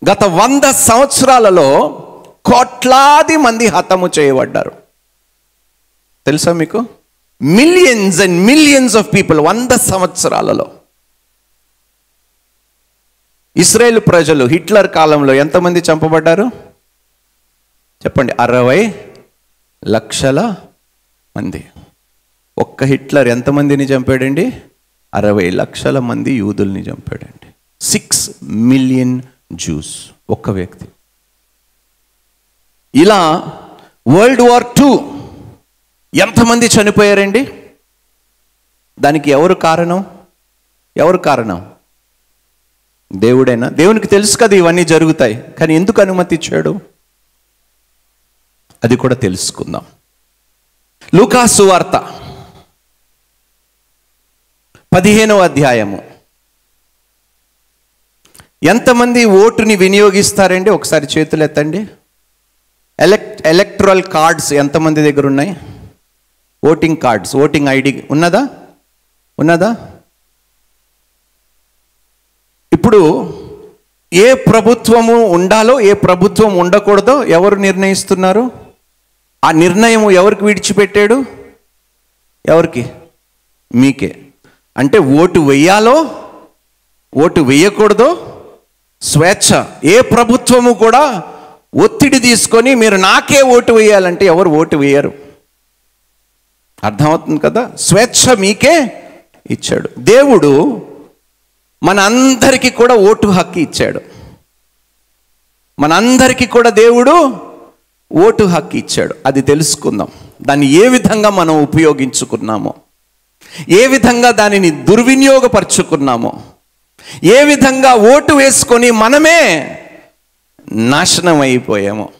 గత 100 సంవత్సరాలలో కోట్లాది మంది హతము చేయబడ్డారు. తెలుసా మీకు? Millions and millions of people 100 సంవత్సరాలలో. ఇస్రాయేల్ ప్రజలు హిట్లర్ కాలంలో ఎంతమంది చంపబడ్డారు చెప్పండి? 60 లక్షల మంది. ఒక్క హిట్లర్ ఎంతమందిని చంపాడండి? 60 లక్షల మంది యూదుల్ని చంపాడండి. 6 మిలియన్ జ్యూస్ ఒక్క వ్యక్తి. ఇలా వరల్డ్ వార్ 2 ఎంతమంది చనిపోయారండి? దానికి ఎవరు కారణం? ఎవరు కారణం? దేవుడేనా? దేవునికి తెలుసు కదా ఇవన్నీ జరుగుతాయి, కానీ ఎందుకు అనుమతి ఇచ్చాడు? అది కూడా తెలుసుకుందాం. లూకా సువార్త 15వ అధ్యాయము. ఎంతమంది ఓటుని వినియోగిస్తారండి? ఒకసారి చేతులు ఎత్తండి. ఎలక్టరల్ కార్డ్స్ ఎంతమంది దగ్గర ఉన్నాయి? ఓటింగ్ కార్డ్స్, ఓటింగ్ ఐడి ఉన్నదా? ఇప్పుడు ఏ ప్రభుత్వము ఉండాలో ఏ ప్రభుత్వం ఉండకూడదో ఎవరు నిర్ణయిస్తున్నారు? ఆ నిర్ణయం ఎవరికి విడిచిపెట్టాడు? ఎవరికి? మీకే. అంటే ఓటు వేయాలో ఓటు వేయకూడదో స్వేచ్ఛ. ఏ ప్రభుత్వము కూడా ఒత్తిడి తీసుకొని మీరు నాకే ఓటు వేయాలంటే ఎవరు ఓటు వేయరు. అర్థమవుతుంది కదా? స్వేచ్ఛ మీకే ఇచ్చాడు దేవుడు. మన అందరికీ కూడా ఓటు హక్కు ఇచ్చాడు. మనందరికీ కూడా దేవుడు ఓటు హక్కు ఇచ్చాడు. అది తెలుసుకుందాం. దాన్ని ఏ విధంగా మనం ఉపయోగించుకున్నామో, ఏ విధంగా దానిని దుర్వినియోగపరుచుకున్నామో, ఏ విధంగా ఓటు వేసుకొని మనమే నాశనం అయిపోయామో